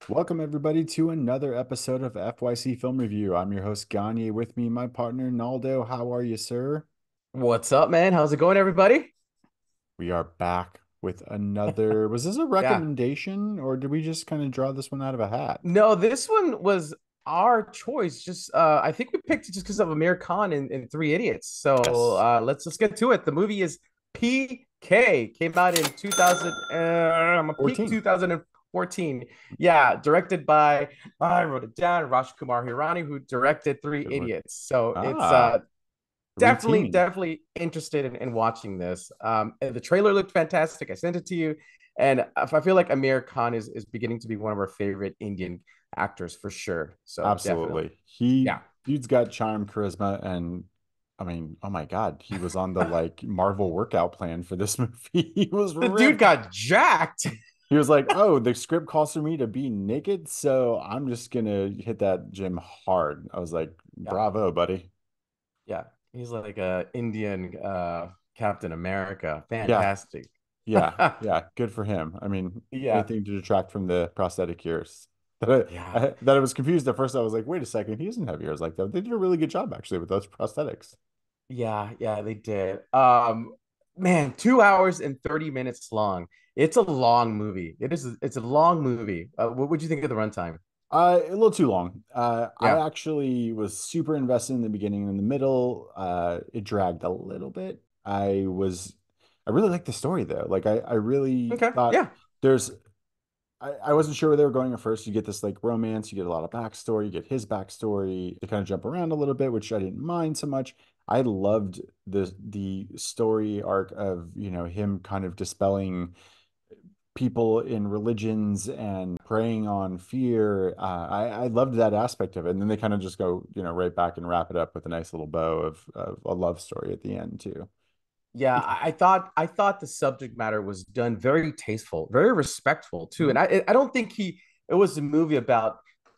Welcome everybody to another episode of FYC Film Review. I'm your host Gagne. With me, my partner Naldo. How are you, sir? What's up, man? How's it going, everybody? We are back with another. Was this a Yeah. recommendation, or did we just kind of draw this one out of a hat? No, this one was our choice. Just I think we picked it just because of Amir Khan in Three Idiots. So Yes. let's get to it. The movie is PK. Came out in 2000 peak 14. 2014. Yeah, directed by I wrote it down, Raj Kumar Hirani, who directed Three Good one. Idiots. So it's Ah, definitely reteaming. definitely interested in watching this. And the trailer looked fantastic. I sent it to you, and I feel like Amir Khan is beginning to be one of our favorite Indian actors for sure. So definitely, Absolutely. He yeah. dude's got charm, charisma, and I mean, oh my God, he was on the like Marvel workout plan for this movie. He was The dude ripped. got jacked. He was like, "Oh, the script calls for me to be naked, so I'm just gonna hit that gym hard." I was like, Yeah, "Bravo, buddy." yeah. He's like a Indian Captain America. Yeah, Fantastic. yeah, yeah. Good for him. I mean, Yeah, anything to detract from the prosthetic ears. yeah, That I was confused at first. I was like, "Wait a second, he doesn't have ears like that." They did a really good job actually with those prosthetics. yeah. They did. Man, 2 hours and 30 minutes long. It's a long movie. It's a long movie. What would you think of the runtime? A little too long. I Yeah. actually was super invested in the beginning and in the middle. It dragged a little bit. I really liked the story though. Like I really Okay. thought Yeah. there's, I wasn't sure where they were going at first. You get this like romance, you get a lot of backstory, you get his backstory. They kind of jump around a little bit, which I didn't mind so much. I loved the story arc of, him kind of dispelling people in religions and preying on fear. I loved that aspect of it. And then they kind of just go, right back and wrap it up with a nice little bow of a love story at the end too. Yeah. I thought the subject matter was done very tasteful, very respectful too. Mhm. And I don't think it was a movie about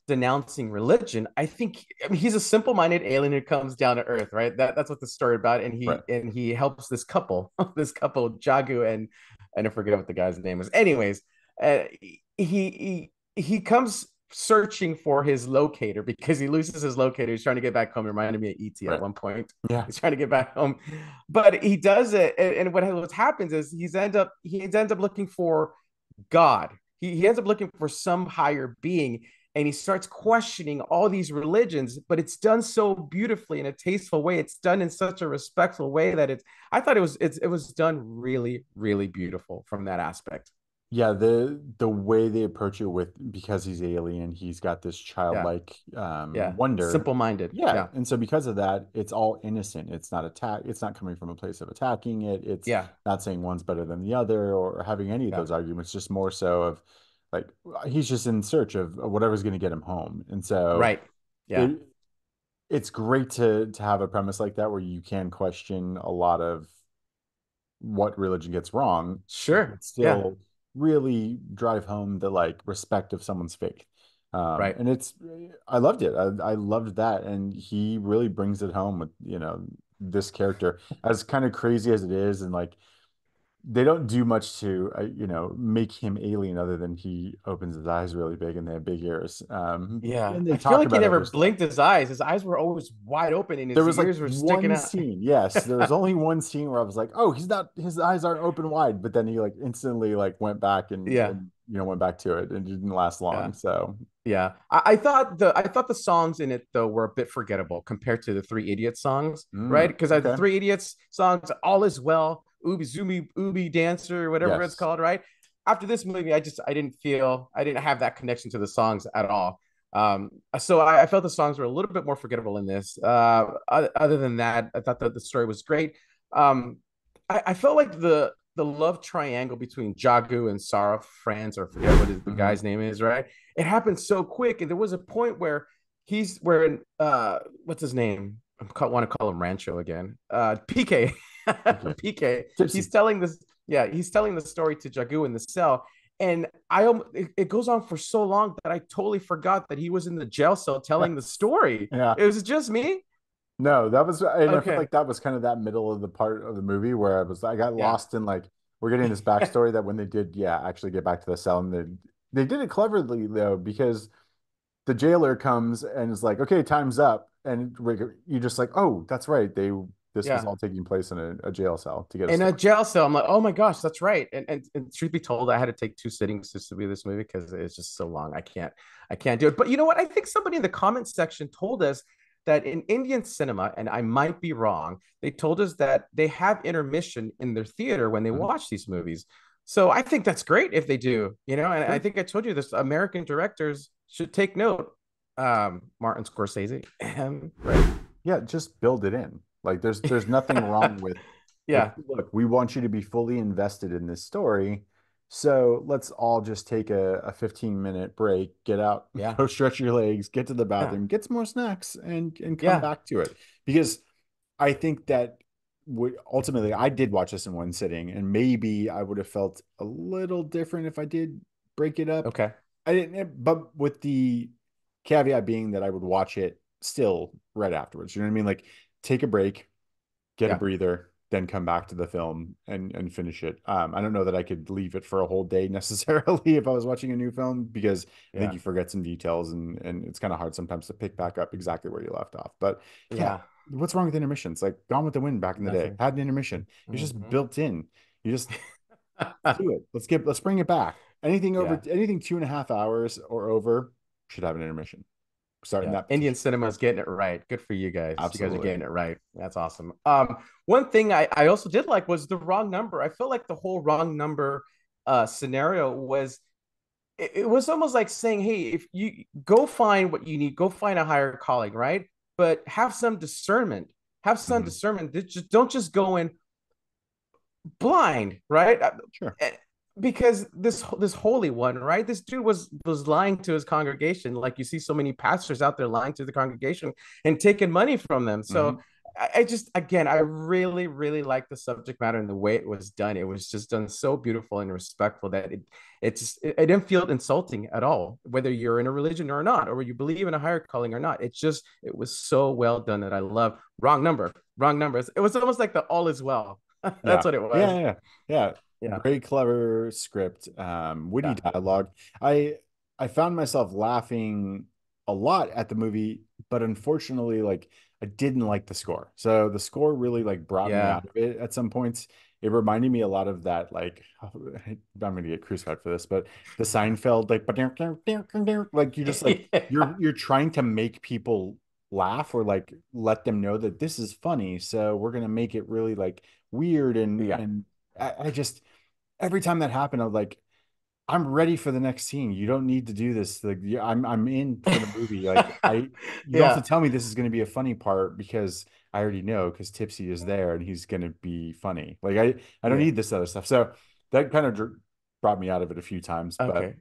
denouncing religion. I mean, he's a simple-minded alien who comes down to Earth, right? That's what the story about. And Right. he helps this couple, this couple, Jagu and I forget what the guy's name was. Anyways, he comes searching for his locator because he loses his locator. He's trying to get back home. It reminded me of ET at Right. one point. Yeah. He's trying to get back home, but he does it. And what happens is he ends up looking for God. He ends up looking for some higher being, and he starts questioning all these religions. But it's done so beautifully in a tasteful way. It's done in such a respectful way that I thought it was done really really beautiful from that aspect. Yeah, the way they approach it with because he's alien, he's got this Yeah, childlike yeah. wonder. Simple minded. Yeah, Yeah, and so because of that, it's all innocent. It's not coming from a place of attacking it. It's yeah, not saying one's better than the other or having any of yeah. those arguments, just more so of like he's just in search of whatever's going to get him home. And so Right. Yeah. it it's great to have a premise like that where you can question a lot of what religion gets wrong, Sure. but Yeah. still really drive home the like respect of someone's faith. Right. And I loved it. I loved that. And he really brings it home with, this character as kind of crazy as it is. And like, they don't do much to, make him alien other than he opens his eyes really big and they have big ears. Yeah. And they I feel talk like he about never other stuff. blinked his eyes. His eyes were always wide open and There his was like ears were sticking one out. scene, yes, there was only one scene where I was like, "Oh, his eyes aren't open wide," but then he like instantly like went back Yeah. and went back to it, and it didn't last long. Yeah. So, Yeah. I thought the songs in it though were a bit forgettable compared to the Three Idiots songs, right? Because the okay, Three Idiots songs, All Is Well, Ooby Zoomy Ooby Dancer, whatever it's yes, called, right? After this movie, I didn't have that connection to the songs at all. So I felt the songs were a little bit more forgettable in this. Other than that, I thought that the story was great. Um, I felt like the love triangle between Jagu and Sarah France, or I forget what the hmm guy's name is, right? It happened so quick, and there was a point where he's where what's his name? Want to call him Rancho again. PK, okay, PK. tipsy, He's telling this, yeah, he's telling the story to Jagu in the cell, and it goes on for so long that I totally forgot that he was in the jail cell telling the yes, story. yeah. It was just me. No, that was, and I feel Okay, like that was kind of that middle of the part of the movie where I got yeah. lost in like we're getting this backstory that when they did, yeah, actually get back to the cell and They did it cleverly though, because the jailer comes and is like, "Okay, time's up," and you just like, "Oh, that's right. This was Yeah. all taking place in a jail cell to get a In a story." jail cell. I'm like, oh my gosh, that's right. And truth be told, I had to take 2 sittings just to be this movie because it's just so long. I can't do it. But you know what? I think somebody in the comments section told us that in Indian cinema, and I might be wrong, they told us that they have intermission in their theater when they Mhm. watch these movies. So I think that's great if they do, and I Sure. think I told you this, American directors should take note. Martin Scorsese. Right. Yeah, just build it in. Like there's nothing wrong with like, Yeah. look, we want you to be fully invested in this story. So let's all just take a 15-minute break, get out, Yeah. go stretch your legs, get to the Yeah. bathroom, get some more snacks and come Yeah. back to it. Because I think that would ultimately I did watch this in one sitting, and maybe I would have felt a little different if I did break it up. Okay. I didn't, but with the caveat being that I would watch it still right afterwards. You know what I mean? Like take a break, get a Yeah. breather, then come back to the film and finish it. I don't know that I could leave it for a whole day necessarily if I was watching a new film, because I think Yeah. you forget some details and it's kind of hard sometimes to pick back up exactly where you left off. But yeah, Yeah. what's wrong with intermissions? Like Gone with the Wind back in the day Nothing. had an intermission. It's just Hmm. built in. You just do it. Let's bring it back. Yeah. Anything 2.5 hours or over should have an intermission. Starting Yeah. that Indian petition. cinema is getting it right. Good for you guys. You guys are Absolutely. getting it right. That's awesome. One thing I also did like was the wrong number. I feel like the whole wrong number scenario was it was almost like saying, hey, if you go find what you need, go find a higher calling, right? But have some discernment. Have some Mhm. discernment. Just don't just go in blind, right? Sure. Because this holy one, right? This dude was lying to his congregation, like you see so many pastors out there lying to the congregation and taking money from them. So Hmm. I just again, I really really like the subject matter and the way it was done. It was just done so beautiful and respectful that it didn't feel insulting at all, whether you're in a religion or not, or you believe in a higher calling or not. It was so well done that I love. Wrong number, wrong numbers. It was almost like the all is well. That's Yeah. what it Yeah. was. Yeah. Yeah. Yeah. Very clever script, witty Yeah. dialogue. I found myself laughing a lot at the movie, but unfortunately, like I didn't like the score. So the score really like brought me Yeah. out of it at some points. It reminded me a lot of that, like I'm gonna get crucified for this, but the Seinfeld, like you're just like you're trying to make people laugh or like let them know that this is funny. So we're gonna make it really like weird Yeah. and I just every time that happened, I was like, I'm ready for the next scene. You don't need to do this. Like, yeah, I'm in for the movie. Like, you don't have Yeah. to tell me this is going to be a funny part because I already know because Tipsy is there and he's going to be funny. Like, I don't Yeah. need this other stuff. So that kind of brought me out of it a few times. But Okay.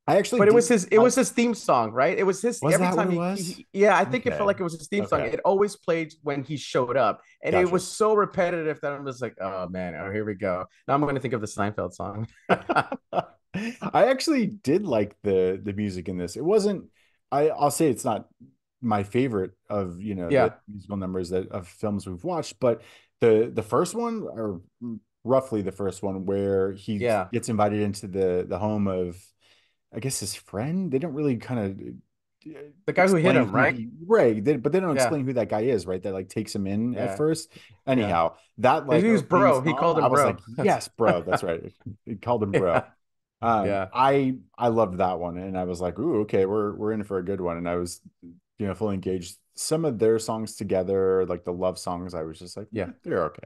I actually But did it like. was his theme song, right? It was his Was every that what time it was? yeah, I think it felt Okay, like it was his theme song. okay, It always played when he showed up. And it gotcha. was so repetitive that I'm just like, oh man, oh here we go. Now I'm gonna think of the Seinfeld song. I actually did like the music in this. It wasn't I'll say it's not my favorite of, the Yeah. musical numbers that of films we've watched, but the first one or roughly the first one where he Yeah. gets invited into the home of I guess his friend. They don't really kind of The guy who hit explain him, who right? but they don't Yeah. explain who that guy is, right? That like takes him in at Yeah. first. Yeah. Anyhow, that He like was opening bro. He song, called I him was like, bro. That's yes, bro. That's right. He called him bro. yeah. Yeah. I loved that one, and I was like, ooh, okay, we're in for a good one. And I was, fully engaged. Some of their songs together, like the love songs, I was just like, Yeah. they're okay.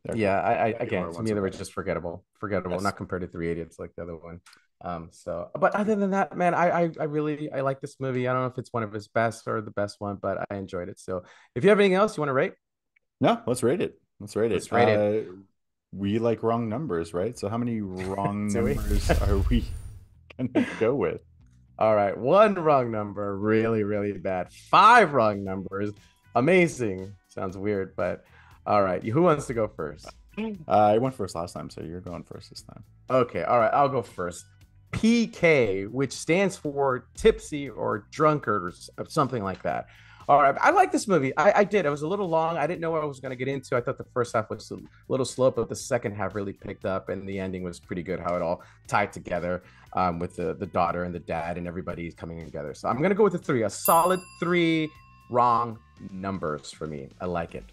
They're cool. Yeah, I Baby again Lover to one's me they were okay. just forgettable, Yes. not compared to Three Idiots like the other one. So but other than that, man, I really I like this movie. I don't know if it's one of his best or the best one, but I enjoyed it. So if you have anything else you want to rate, No, let's rate it. Let's rate it. let's rate it. We like wrong numbers, right? So how many wrong Do we? numbers are we gonna go with? All right, one wrong number, really, really bad. Five wrong numbers, amazing. Sounds weird, but all right. Who wants to go first? I went first last time, so you're going first this time. Okay, all right, I'll go first. PK, which stands for tipsy or drunkard or something like that. All right. I like this movie. I did. It was a little long. I didn't know what I was going to get into. I thought the first half was a little slow, but the second half really picked up, and the ending was pretty good. How it all tied together, with the daughter and the dad and everybody coming together. So I'm going to go with a three, a solid three. Wrong numbers for me. I like it.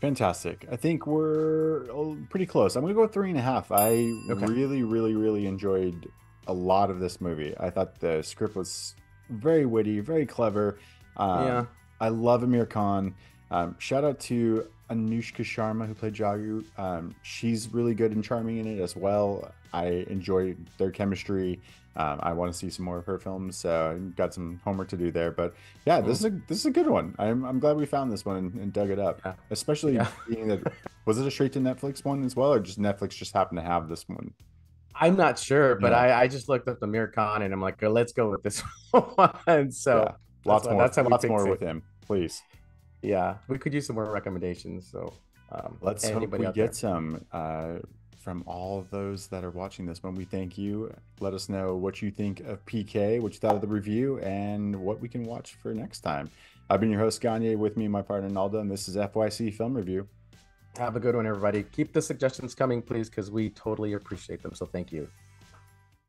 Fantastic. I think we're pretty close. I'm gonna go with 3.5. I Okay. really, really, really enjoyed a lot of this movie. I thought the script was very witty, very clever. Yeah. I love Amir Khan. Shout out to Anushka Sharma who played Jagu. She's really good and charming in it as well. I enjoy their chemistry. I want to see some more of her films, so I've got some homework to do there. But yeah, Mm, this is a good one. I'm glad we found this one and dug it up. yeah. Especially Yeah. being that, was it a straight to Netflix one as well, or just Netflix just happened to have this one? I'm not sure, but Yeah, I just looked up the Amir Khan and I'm like, "Oh, let's go with this one." yeah. So that's how we Lots more picked with it. him, please. Yeah, we could use some more recommendations. So, Let's hope anybody we out get there? some from all of those that are watching this one. We thank you. Let us know what you think of PK, what you thought of the review, and what we can watch for next time. I've been your host, Gagne, with me, my partner, Naldo, and this is FYC Film Review. Have a good one, everybody. Keep the suggestions coming, please, because we totally appreciate them. So, thank you.